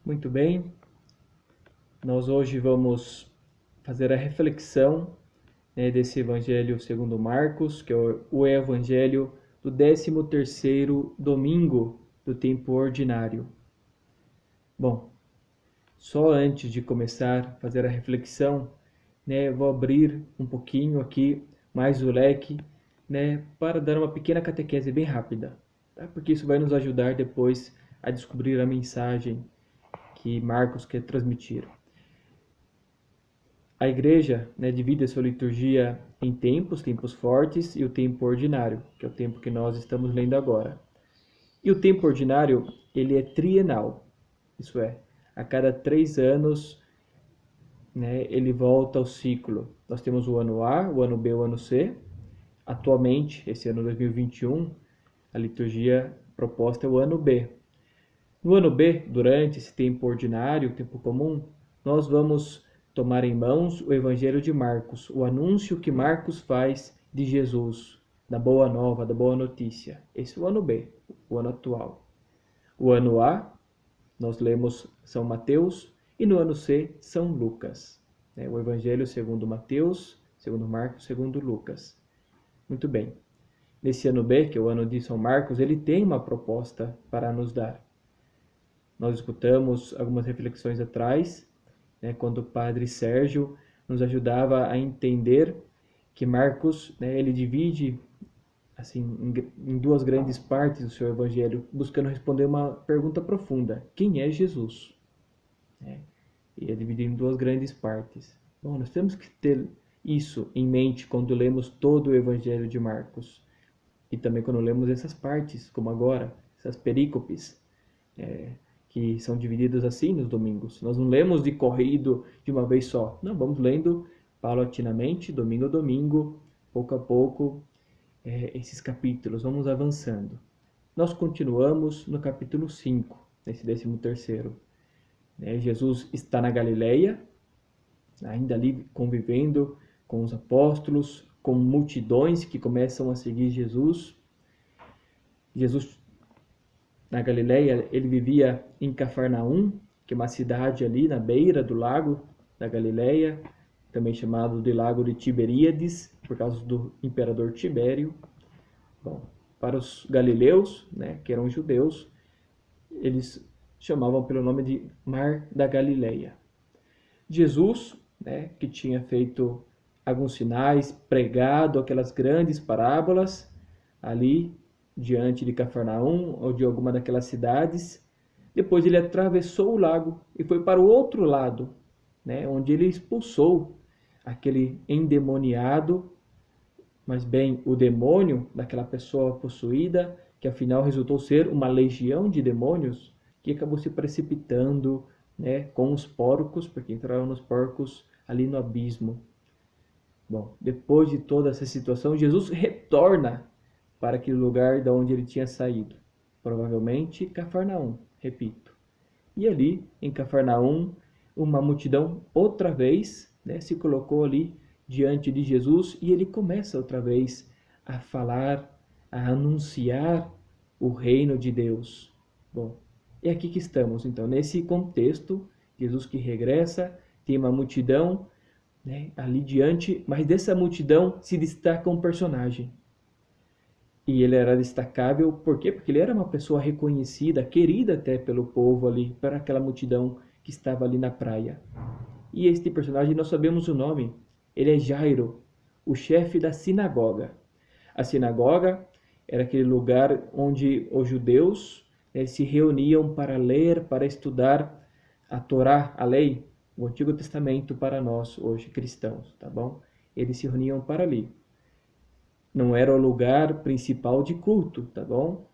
Muito bem, nós hoje vamos fazer a reflexão, desse Evangelho segundo Marcos, que é o Evangelho do 13º domingo do tempo ordinário. Bom, só antes de começar a fazer a reflexão, vou abrir um pouquinho aqui mais o leque, para dar uma pequena catequese bem rápida, tá? Porque isso vai nos ajudar depois a descobrir a mensagem que Marcos quer transmitir. A igreja, divide a sua liturgia em tempos fortes e o tempo ordinário, que é o tempo que nós estamos lendo agora. E o tempo ordinário, ele é trienal, isso é, a cada 3 anos, ele volta ao ciclo. Nós temos o ano A, o ano B e o ano C. Atualmente, esse ano 2021, a liturgia proposta é o ano B. No ano B, durante esse tempo ordinário, o tempo comum, nós vamos tomar em mãos o Evangelho de Marcos, o anúncio que Marcos faz de Jesus, da boa nova, da boa notícia. Esse é o ano B, o ano atual. O ano A, nós lemos São Mateus, e no ano C, São Lucas. O Evangelho segundo Mateus, segundo Marcos, segundo Lucas. Muito bem. Nesse ano B, que é o ano de São Marcos, ele tem uma proposta para nos dar. Nós escutamos algumas reflexões atrás, quando o padre Sérgio nos ajudava a entender que Marcos, ele divide assim em duas grandes partes do seu evangelho, buscando responder uma pergunta profunda: quem é Jesus? E é dividido em duas grandes partes. Bom, nós temos que ter isso em mente quando lemos todo o evangelho de Marcos e também quando lemos essas partes, como agora, essas perícopes, que são divididas assim nos domingos. Nós não lemos de corrido de uma vez só. Não, vamos lendo paulatinamente, domingo a domingo, pouco a pouco, esses capítulos, vamos avançando. Nós continuamos no capítulo 5, nesse 13º. Jesus está na Galileia, ainda ali convivendo com os apóstolos, com multidões que começam a seguir Jesus. Jesus, na Galileia, ele vivia em Cafarnaum, que é uma cidade ali na beira do lago da Galileia, também chamado de Lago de Tiberíades, por causa do imperador Tibério. Bom, para os galileus, que eram judeus, eles chamavam pelo nome de Mar da Galileia. Jesus, que tinha feito alguns sinais, pregado aquelas grandes parábolas ali diante de Cafarnaum ou de alguma daquelas cidades. Depois ele atravessou o lago e foi para o outro lado, onde ele expulsou aquele endemoniado, mas bem, o demônio daquela pessoa possuída, que afinal resultou ser uma legião de demônios, que acabou se precipitando, com os porcos, porque entraram nos porcos ali no abismo. Bom, depois de toda essa situação, Jesus retorna para aquele lugar de onde ele tinha saído. Provavelmente Cafarnaum, repito. E ali, em Cafarnaum, uma multidão outra vez, se colocou ali diante de Jesus e ele começa outra vez a falar, a anunciar o reino de Deus. Bom, é aqui que estamos, então, nesse contexto, Jesus que regressa, tem uma multidão, ali diante, mas dessa multidão se destaca um personagem. E ele era destacável, por quê? Porque ele era uma pessoa reconhecida, querida até pelo povo ali, para aquela multidão que estava ali na praia. E este personagem, nós sabemos o nome, ele é Jairo, o chefe da sinagoga. A sinagoga era aquele lugar onde os judeus se reuniam para ler, para estudar a Torá, a lei, o Antigo Testamento para nós, hoje cristãos, tá bom? Eles se reuniam para ali. Não era o lugar principal de culto, tá bom?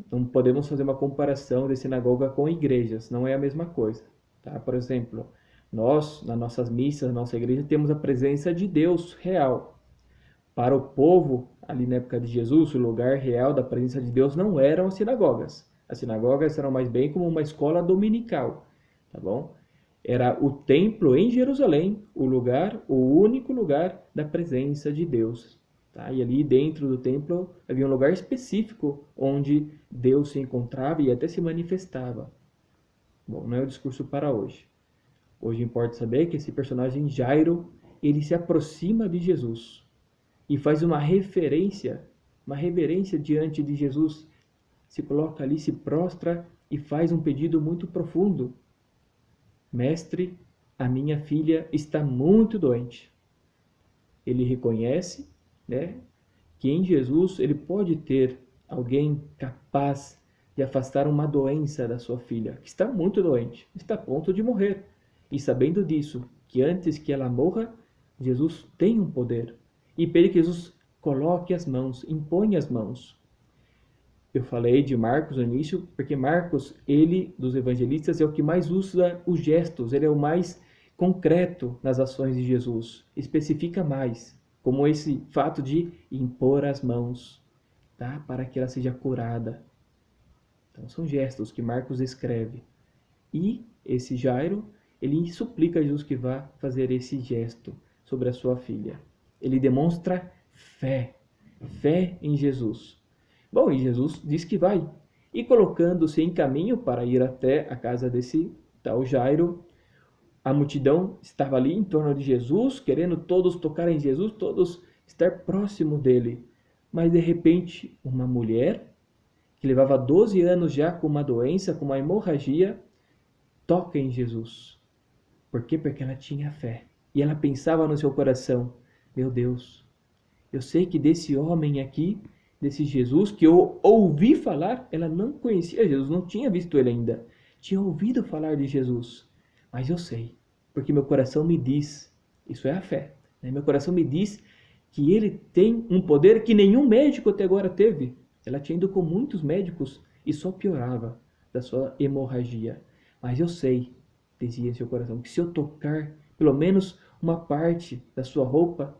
Não podemos fazer uma comparação de sinagoga com igrejas, não é a mesma coisa, tá? Por exemplo, nós, nas nossas missas, na nossa igreja, temos a presença de Deus real. Para o povo, ali na época de Jesus, o lugar real da presença de Deus não eram as sinagogas. As sinagogas eram mais bem como uma escola dominical, tá bom? Era o templo em Jerusalém, o lugar, o único lugar da presença de Deus. Tá? E ali dentro do templo havia um lugar específico onde Deus se encontrava e até se manifestava. Bom, não é o discurso para hoje. Hoje importa saber que esse personagem Jairo, ele se aproxima de Jesus e faz uma reverência diante de Jesus, se coloca ali, se prostra e faz um pedido muito profundo. Mestre, a minha filha está muito doente. Ele reconhece, né, que em Jesus ele pode ter alguém capaz de afastar uma doença da sua filha, que está muito doente, está a ponto de morrer. E sabendo disso, que antes que ela morra, Jesus tem um poder. E pede que Jesus coloque as mãos, imponha as mãos. Eu falei de Marcos no início, porque Marcos, ele, dos evangelistas, é o que mais usa os gestos, ele é o mais concreto nas ações de Jesus, especifica mais, como esse fato de impor as mãos, tá? Para que ela seja curada. Então, são gestos que Marcos escreve. E esse Jairo, ele suplica a Jesus que vá fazer esse gesto sobre a sua filha. Ele demonstra fé em Jesus. Bom, e Jesus diz que vai. E colocando-se em caminho para ir até a casa desse tal Jairo, a multidão estava ali em torno de Jesus, querendo todos tocar em Jesus, todos estar próximo dele. Mas de repente, uma mulher que levava 12 anos já com uma doença, com uma hemorragia, toca em Jesus. Por quê? Porque ela tinha fé. E ela pensava no seu coração, meu Deus, eu sei que desse homem aqui, desse Jesus, que eu ouvi falar, ela não conhecia Jesus, não tinha visto ele ainda. Tinha ouvido falar de Jesus. Mas eu sei, porque meu coração me diz, isso é a fé, né? Meu coração me diz que ele tem um poder que nenhum médico até agora teve. Ela tinha ido com muitos médicos e só piorava da sua hemorragia. Mas eu sei, dizia em seu coração, que se eu tocar pelo menos uma parte da sua roupa,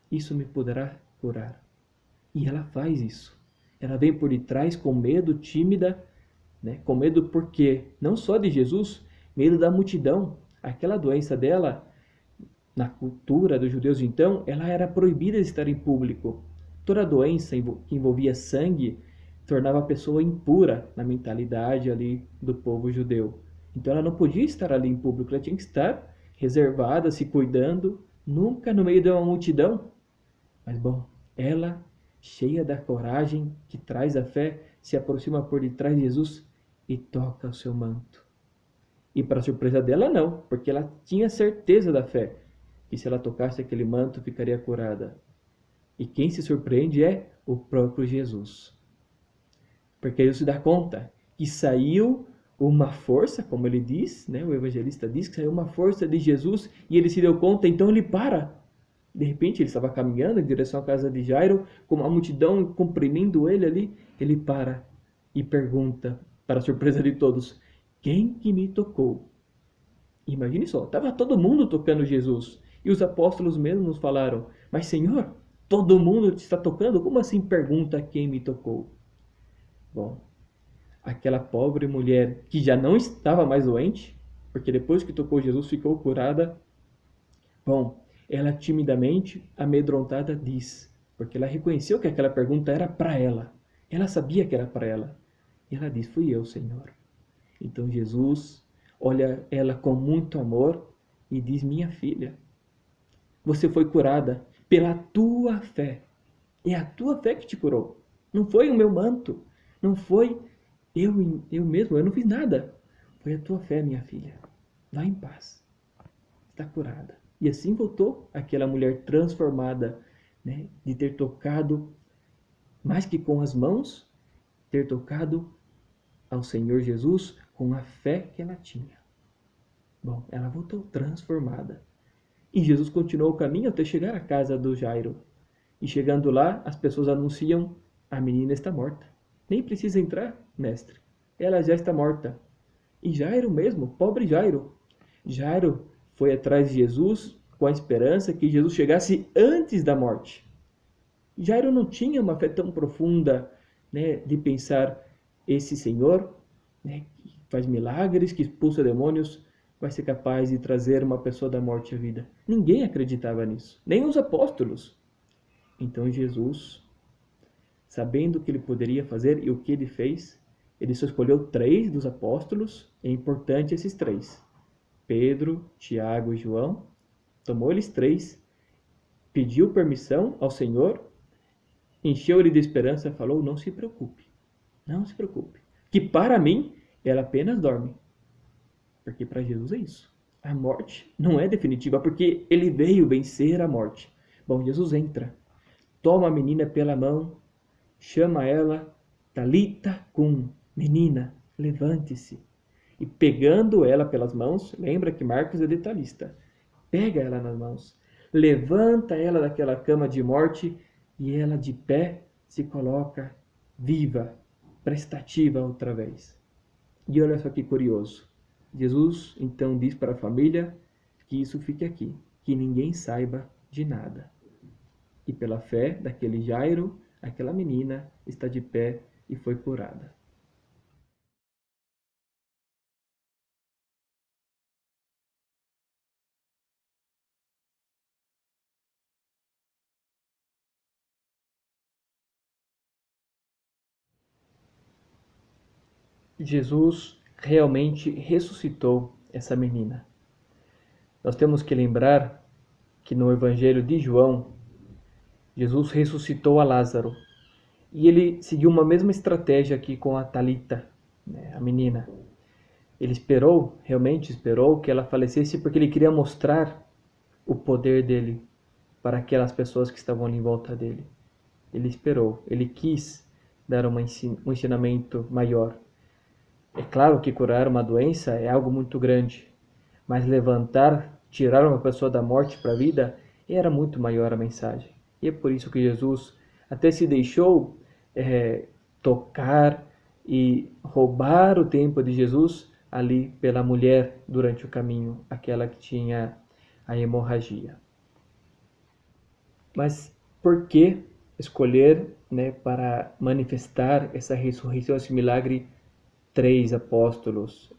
isso me poderá curar. E ela faz isso. Ela vem por detrás com medo, tímida, né? Com medo porque não só de Jesus, medo da multidão. Aquela doença dela, na cultura dos judeus então, ela era proibida de estar em público. Toda doença que envolvia sangue tornava a pessoa impura na mentalidade ali do povo judeu. Então ela não podia estar ali em público, ela tinha que estar reservada, se cuidando, nunca no meio de uma multidão. Mas bom, ela, cheia da coragem que traz a fé, se aproxima por detrás de Jesus e toca o seu manto. E para surpresa dela não, porque ela tinha certeza da fé, que se ela tocasse aquele manto ficaria curada. E quem se surpreende é o próprio Jesus. Porque ele se dá conta que saiu uma força, como ele diz, né? O evangelista diz que saiu uma força de Jesus e ele se deu conta, então ele para. De repente ele estava caminhando em direção à casa de Jairo, com uma multidão comprimindo ele ali, ele para e pergunta, para a surpresa de todos, quem que me tocou? Imagine só, estava todo mundo tocando Jesus. E os apóstolos mesmos falaram, mas Senhor, todo mundo te está tocando? Como assim pergunta quem me tocou? Bom, aquela pobre mulher que já não estava mais doente, porque depois que tocou Jesus ficou curada. Bom, ela timidamente, amedrontada, diz, porque ela reconheceu que aquela pergunta era para ela. Ela sabia que era para ela. E ela diz, fui eu, Senhor. Então Jesus olha ela com muito amor e diz, minha filha, você foi curada pela tua fé. É a tua fé que te curou. Não foi o meu manto. Não foi eu mesmo. Eu não fiz nada. Foi a tua fé, minha filha. Vá em paz. Está curada. E assim voltou aquela mulher transformada, né, de ter tocado, mais que com as mãos, ter tocado ao Senhor Jesus com a fé que ela tinha. Bom, ela voltou transformada. E Jesus continuou o caminho até chegar à casa do Jairo. E chegando lá, as pessoas anunciam, a menina está morta. Nem precisa entrar, mestre. Ela já está morta. E Jairo mesmo, pobre Jairo. Jairo foi atrás de Jesus com a esperança que Jesus chegasse antes da morte. Jairo não tinha uma fé tão profunda, né, de pensar, esse Senhor, né, que faz milagres, que expulsa demônios, vai ser capaz de trazer uma pessoa da morte à vida. Ninguém acreditava nisso, nem os apóstolos. Então Jesus, sabendo o que ele poderia fazer e o que ele fez, Ele só escolheu 3 dos apóstolos, é importante esses 3. Pedro, Tiago e João. Tomou eles 3, pediu permissão ao Senhor, encheu ele de esperança, falou: não se preocupe, não se preocupe, que para mim ela apenas dorme. Porque para Jesus é isso. A morte não é definitiva, porque ele veio vencer a morte. Bom, Jesus entra, toma a menina pela mão, chama ela, Talita cum, menina, levante-se. E pegando ela pelas mãos, lembra que Marcos é detalhista, pega ela nas mãos, levanta ela daquela cama de morte e ela de pé se coloca viva, prestativa outra vez. E olha só que curioso. Jesus então diz para a família que isso fique aqui, que ninguém saiba de nada. E pela fé daquele Jairo, aquela menina está de pé e foi curada. Jesus realmente ressuscitou essa menina. Nós temos que lembrar que no Evangelho de João, Jesus ressuscitou a Lázaro. E ele seguiu uma mesma estratégia aqui com a Talita, né, a menina. Ele esperou, realmente esperou que ela falecesse porque ele queria mostrar o poder dele para aquelas pessoas que estavam ali em volta dele. Ele esperou, ele quis dar um ensinamento maior. É claro que curar uma doença é algo muito grande, mas levantar, tirar uma pessoa da morte para a vida, era muito maior a mensagem. E é por isso que Jesus até se deixou tocar e roubar o tempo de Jesus ali pela mulher durante o caminho, aquela que tinha a hemorragia. Mas por que escolher, né, para manifestar essa ressurreição, esse milagre, 3 apóstolos?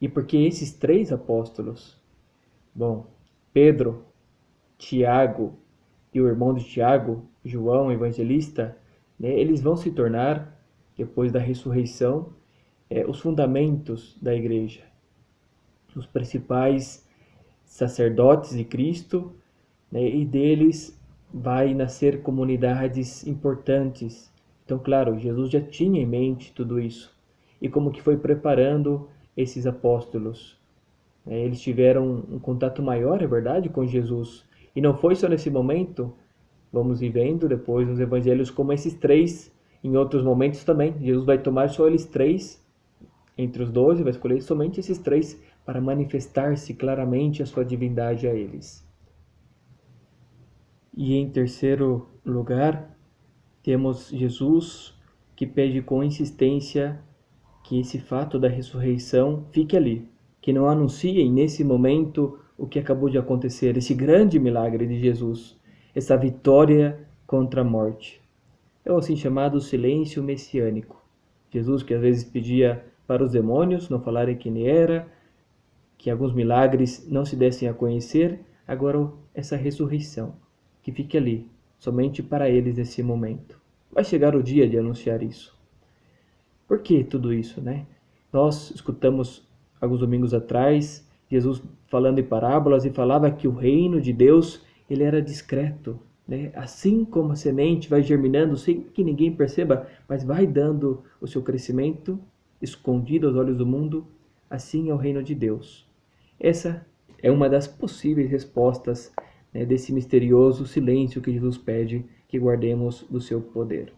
E por que esses 3 apóstolos? Bom, Pedro, Tiago e o irmão de Tiago, João, evangelista, né, eles vão se tornar, depois da ressurreição, os fundamentos da igreja, os principais sacerdotes de Cristo, né, e deles vai nascer comunidades importantes. Então, claro, Jesus já tinha em mente tudo isso. E como que foi preparando esses apóstolos? Eles tiveram um contato maior, é verdade, com Jesus. E não foi só nesse momento, vamos ir vendo depois nos evangelhos como esses 3, em outros momentos também. Jesus vai tomar só eles 3, entre os 12, vai escolher somente esses 3 para manifestar-se claramente a sua divindade a eles. E em terceiro lugar, temos Jesus que pede com insistência que esse fato da ressurreição fique ali, que não anunciem nesse momento o que acabou de acontecer, esse grande milagre de Jesus, essa vitória contra a morte. É o assim chamado silêncio messiânico. Jesus que às vezes pedia para os demônios não falarem quem ele era, que alguns milagres não se dessem a conhecer, agora essa ressurreição, que fique ali, somente para eles nesse momento. Vai chegar o dia de anunciar isso. Por que tudo isso, né? Nós escutamos alguns domingos atrás Jesus falando em parábolas e falava que o reino de Deus ele era discreto, né? Assim como a semente vai germinando sem que ninguém perceba, mas vai dando o seu crescimento escondido aos olhos do mundo, assim é o reino de Deus. Essa é uma das possíveis respostas, né, desse misterioso silêncio que Jesus pede que guardemos do seu poder.